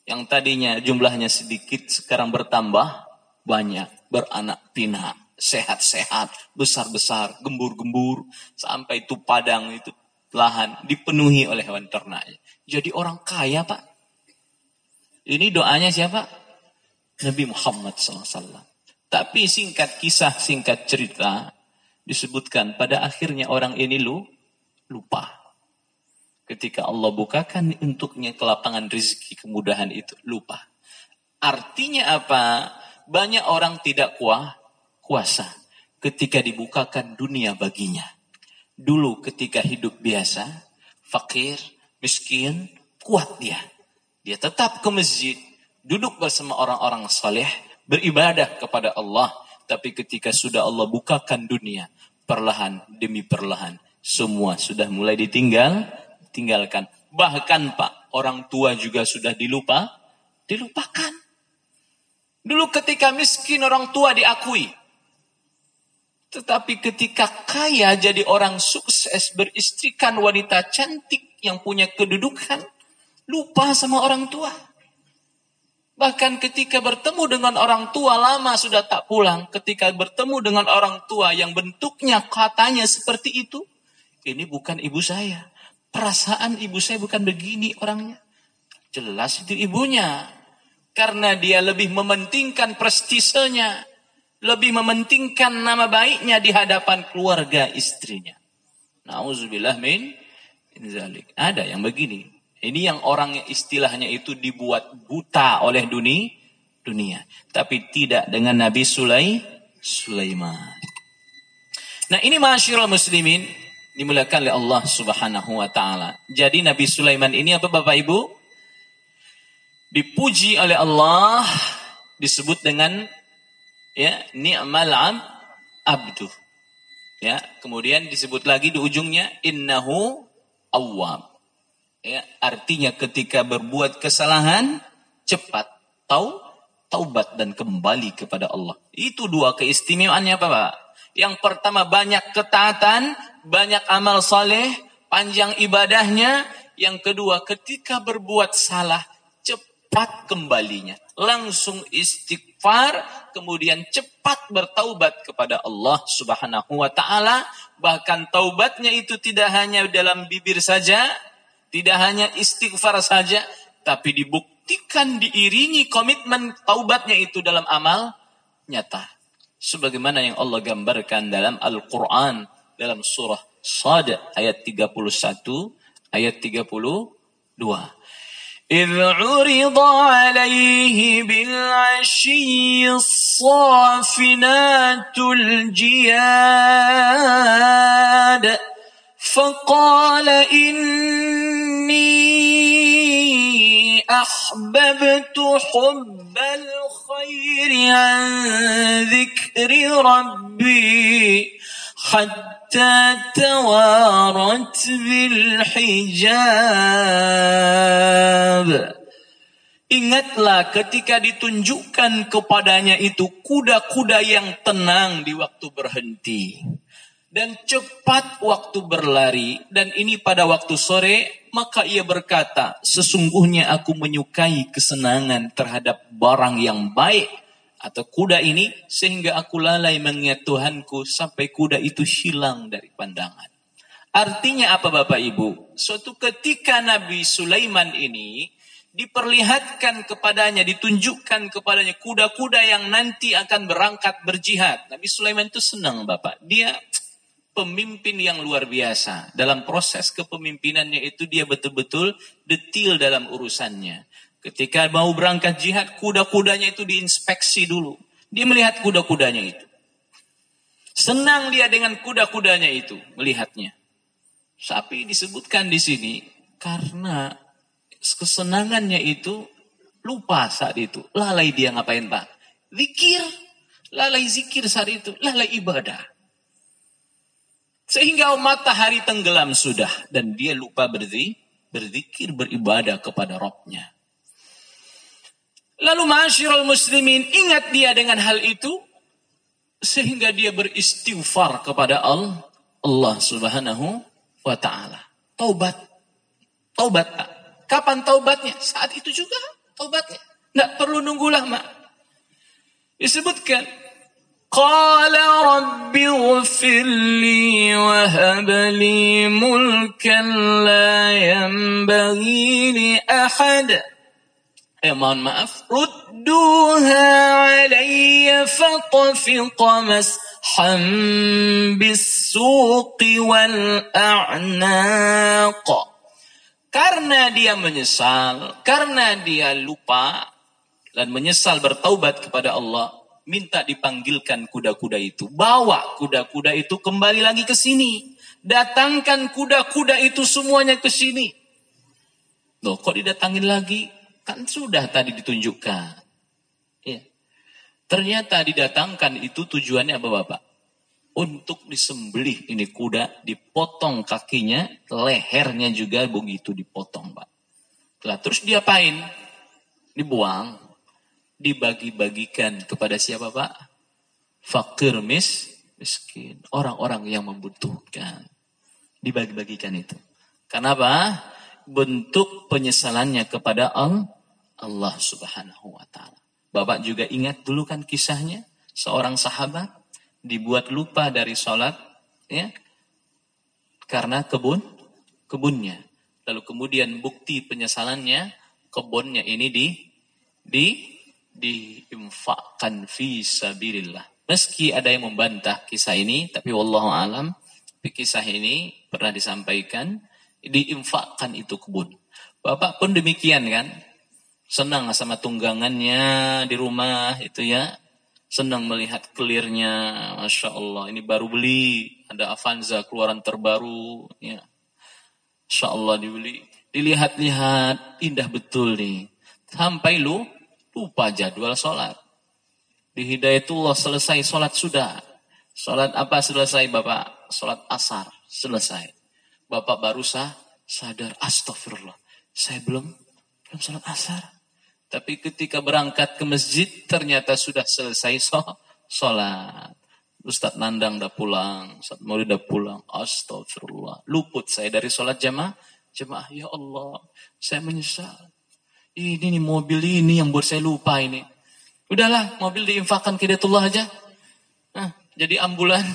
Speaker 2: Yang tadinya jumlahnya sedikit sekarang bertambah banyak. Beranak pinak. Sehat-sehat. Besar-besar. Gembur-gembur. Sampai itu padang itu. Lahan dipenuhi oleh hewan ternaknya. Jadi orang kaya Pak. Ini doanya siapa? Nabi Muhammad SAW. Tapi singkat kisah, singkat cerita. Disebutkan pada akhirnya orang ini lupa. Ketika Allah bukakan untuknya kelapangan rezeki, kemudahan itu. Lupa. Artinya apa? Banyak orang tidak kuasa. Ketika dibukakan dunia baginya. Dulu ketika hidup biasa, fakir, miskin, kuat dia. Dia tetap ke masjid, duduk bersama orang-orang saleh, beribadah kepada Allah. Tapi ketika sudah Allah bukakan dunia, perlahan demi perlahan, semua sudah mulai ditinggalkan. Bahkan Pak, orang tua juga sudah dilupakan. Dulu ketika miskin orang tua diakui. Tetapi ketika kaya jadi orang sukses beristrikan wanita cantik yang punya kedudukan, lupa sama orang tua. Bahkan ketika bertemu dengan orang tua lama sudah tak pulang. Ketika bertemu dengan orang tua yang bentuknya katanya seperti itu, ini bukan ibu saya. Perasaan ibu saya bukan begini orangnya. Jelas itu ibunya. Karena dia lebih mementingkan prestisenya. Lebih mementingkan nama baiknya di hadapan keluarga istrinya. Nauzubillah min zalik. Ada yang begini. Ini yang orang istilahnya itu dibuat buta oleh dunia. Tapi tidak dengan Nabi Sulaiman. Nah ini ma'asyiral muslimin. Dimuliakan oleh Allah subhanahu wa ta'ala. Jadi Nabi Sulaiman ini apa Bapak Ibu? Dipuji oleh Allah. Disebut dengan ni'mal abdu. Ya, kemudian disebut lagi di ujungnya innahu awwab. Ya, artinya ketika berbuat kesalahan cepat taubat dan kembali kepada Allah. Itu dua keistimewaannya apa Pak? Yang pertama banyak ketaatan, banyak amal saleh, panjang ibadahnya. Yang kedua ketika berbuat salah cepat kembalinya. Langsung istighfar, kemudian cepat bertaubat kepada Allah subhanahu wa ta'ala. Bahkan taubatnya itu tidak hanya dalam bibir saja, tidak hanya istighfar saja, tapi dibuktikan diiringi komitmen taubatnya itu dalam amal nyata. Sebagaimana yang Allah gambarkan dalam Al-Quran, dalam surah Sad ayat 31, ayat 32. إذ عرض عليه بالعشي الصافنات الجياد فقال إني أحببت حب الخير عن ذكر ربي حتى توارت بالحجاب. Ingatlah ketika ditunjukkan kepadanya itu kuda-kuda yang tenang di waktu berhenti. Dan cepat waktu berlari. Dan ini pada waktu sore. Maka ia berkata, sesungguhnya aku menyukai kesenangan terhadap barang yang baik. Atau kuda ini. Sehingga aku lalai mengingat Tuhanku. Sampai kuda itu hilang dari pandangan. Artinya apa Bapak Ibu? Suatu ketika Nabi Sulaiman ini diperlihatkan kepadanya, ditunjukkan kepadanya kuda-kuda yang nanti akan berangkat berjihad. Nabi Sulaiman itu senang Bapak. Dia pemimpin yang luar biasa. Dalam proses kepemimpinannya itu dia betul-betul detail dalam urusannya. Ketika mau berangkat jihad, kuda-kudanya itu diinspeksi dulu. Dia melihat kuda-kudanya itu. Senang dia dengan kuda-kudanya itu, melihatnya. Tapi disebutkan di sini, karena kesenangannya itu lupa saat itu. Lalai dia ngapain Pak? Zikir. Lalai zikir saat itu. Lalai ibadah. Sehingga matahari tenggelam sudah. Dan dia lupa berzikir, beribadah kepada Rabbnya. Lalu ma'asyiral muslimin, ingat dia dengan hal itu. Sehingga dia beristighfar kepada Allah subhanahu wa ta'ala. Taubat. Taubat Pak. Kapan taubatnya? Saat itu juga taubatnya. Tidak perlu nunggu lama. Disebutkan. Qala rabbi ighfir li wa hab li mulkan la yanbaghi li ahad. Mohon maaf. Rudduha alayya fatafiqa mashan bis-suqi wal a'naq. Karena dia menyesal, karena dia lupa dan menyesal bertaubat kepada Allah, minta dipanggilkan kuda-kuda itu. Bawa kuda-kuda itu kembali lagi ke sini. Datangkan kuda-kuda itu semuanya ke sini. Loh, kok didatangin lagi? Kan sudah tadi ditunjukkan. Ya. Ternyata didatangkan itu tujuannya apa Bapak? Untuk disembelih ini kuda, dipotong kakinya, lehernya juga begitu dipotong Pak. Lah, terus diapain? Dibuang. Dibagi-bagikan kepada siapa Pak? Fakir miskin. Orang-orang yang membutuhkan. Dibagi-bagikan itu. Kenapa? Bentuk penyesalannya kepada Allah subhanahu wa ta'ala. Bapak juga ingat dulu kan kisahnya. Seorang sahabat dibuat lupa dari sholat. Ya, karena kebunnya. Lalu kemudian bukti penyesalannya. Kebunnya ini diinfakkan fi sabilillah. Meski ada yang membantah kisah ini, tapi wallahu alam, kisah ini pernah disampaikan, diinfakkan itu kebun. Bapak pun demikian kan, senang sama tunggangannya di rumah itu ya, senang melihat kelirnya, masya Allah, ini baru beli, ada Avanza keluaran terbaru, ya, masya Allah dibeli, dilihat-lihat, indah betul nih, sampai lupa jadwal sholat. Di Hidayatullah selesai sholat sudah. Sholat apa selesai Bapak? Sholat asar selesai. Bapak baru sadar, astagfirullah. Saya belum sholat asar. Tapi ketika berangkat ke masjid, ternyata sudah selesai sholat. Ustadz Nandang udah pulang. Ustadz Maulid udah pulang. Astagfirullah. Luput saya dari sholat jamaah. Ya Allah, saya menyesal. Ini nih mobil ini yang buat saya lupa ini. Udahlah, mobil diinfakkan ke Hidayatullah aja. Jadi ambulan.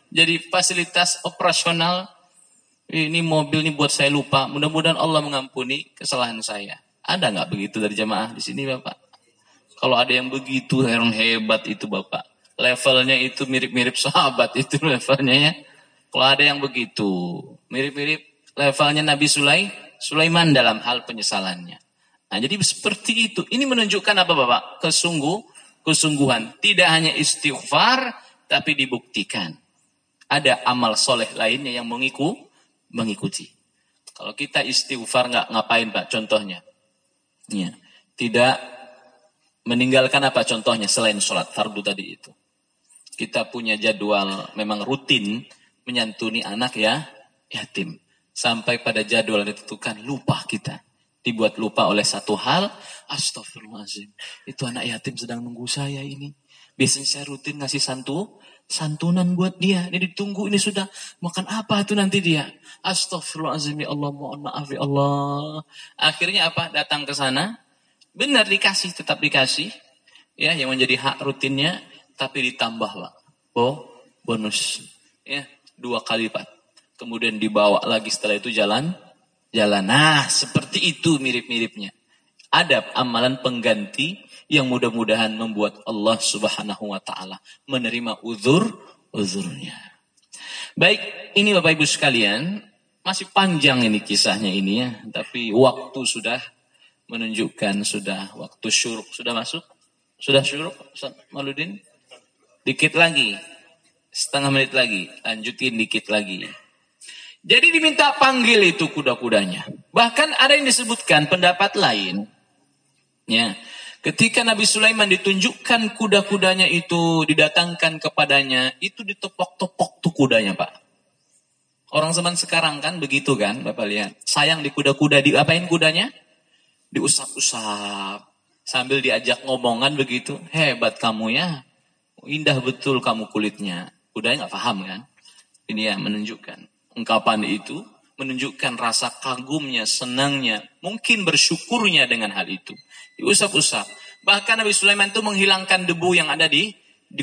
Speaker 2: Jadi fasilitas operasional. Ini mobil ini buat saya lupa. Mudah-mudahan Allah mengampuni kesalahan saya. Ada nggak begitu dari jamaah di sini Bapak? Kalau ada yang begitu, yang hebat itu Bapak. Levelnya itu mirip-mirip sahabat itu levelnya ya. Kalau ada yang begitu, mirip-mirip levelnya Nabi Sulaiman dalam hal penyesalannya. Nah, jadi seperti itu. Ini menunjukkan apa Bapak? Kesungguhan. Tidak hanya istighfar, tapi dibuktikan. Ada amal soleh lainnya yang mengikuti. Kalau kita istighfar nggak ngapain Pak? Contohnya. Ya. Tidak meninggalkan apa contohnya selain sholat fardu tadi itu. Kita punya jadwal memang rutin menyantuni anak ya yatim. Sampai pada jadwal ditentukan lupa kita. Dibuat lupa oleh satu hal, astagfirullahaladzim. Itu anak yatim sedang nunggu saya ini. Biasanya saya rutin ngasih santunan buat dia. Ini ditunggu, ini sudah makan apa itu nanti dia. Astagfirullahaladzim, ya Allah, mohon maaf ya Allah. Akhirnya apa? Datang ke sana. Benar dikasih, tetap dikasih. Ya, yang menjadi hak rutinnya. Tapi ditambah Pak. Bonus. Ya, 2 kali Pak. Kemudian dibawa lagi setelah itu jalan. Nah, seperti itu mirip-miripnya. Ada amalan pengganti yang mudah-mudahan membuat Allah subhanahu wa ta'ala menerima uzurnya. Baik, ini Bapak Ibu sekalian, masih panjang ini kisahnya ini ya, tapi waktu sudah menunjukkan sudah waktu syuruk sudah masuk. Sudah syuruk Ustaz Mauludin? Dikit lagi. Setengah menit lagi, lanjutin dikit lagi. Jadi diminta panggil itu kuda-kudanya. Bahkan ada yang disebutkan pendapat lain. Ya, ketika Nabi Sulaiman ditunjukkan kuda-kudanya itu didatangkan kepadanya, itu ditepok-tepok tuh kudanya, Pak. Orang zaman sekarang kan begitu kan, Bapak lihat. Sayang di kuda-kuda, diapain kudanya? Diusap-usap. Sambil diajak ngomongan begitu. Hebat kamu ya. Indah betul kamu kulitnya. Kudanya gak paham kan. Ini ya menunjukkan. Ungkapan itu menunjukkan rasa kagumnya, senangnya. Mungkin bersyukurnya dengan hal itu. Diusap-usap. Bahkan Nabi Sulaiman itu menghilangkan debu yang ada di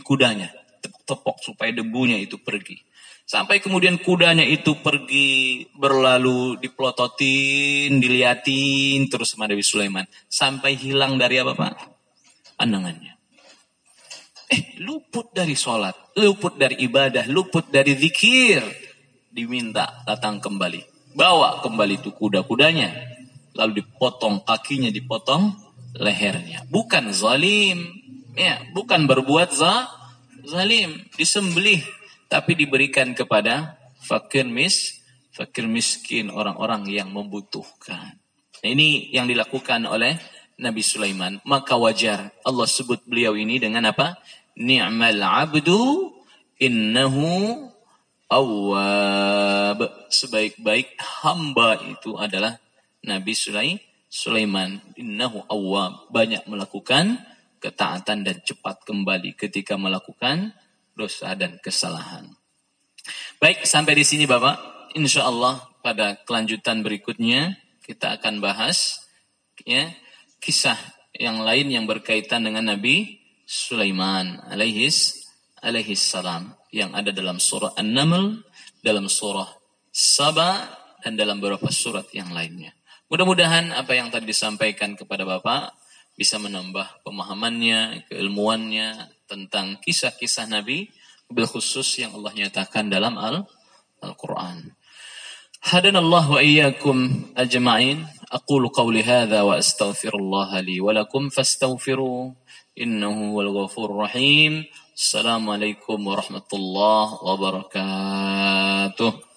Speaker 2: kudanya. Tepok supaya debunya itu pergi. Sampai kemudian kudanya itu pergi berlalu dipelototin, diliatin terus sama Nabi Sulaiman. Sampai hilang dari apa Pak? Pandangannya. Luput dari sholat, luput dari ibadah, luput dari zikir. Diminta datang kembali. Bawa kembali itu kuda-kudanya. Lalu dipotong kakinya, dipotong lehernya. Bukan zalim. Ya, bukan berbuat zalim. Disembelih. Tapi diberikan kepada fakir miskin, orang-orang yang membutuhkan. Nah, ini yang dilakukan oleh Nabi Sulaiman. Maka wajar Allah sebut beliau ini dengan apa? Ni'mal abdu innahu awwab. Sebaik-baik hamba itu adalah Nabi Sulaiman. Innahu awwab. Banyak melakukan ketaatan dan cepat kembali ketika melakukan dosa dan kesalahan. Baik, sampai di sini Bapak. Insya Allah pada kelanjutan berikutnya kita akan bahas ya, kisah yang lain yang berkaitan dengan Nabi Sulaiman alaihis salam yang ada dalam surah An-Naml, dalam surah Saba, dan dalam beberapa surat yang lainnya. Mudah-mudahan apa yang tadi disampaikan kepada Bapak bisa menambah pemahamannya, keilmuannya tentang kisah-kisah Nabi, bil khusus yang Allah nyatakan dalam Al-Quran. Hadanallah wa iyyakum ajma'in. Aqulu qawli hadha wa astaghfirullah li wa lakum fastaghfiruh. Innahu wal ghafurur rahim. Assalamualaikum warahmatullahi wabarakatuh.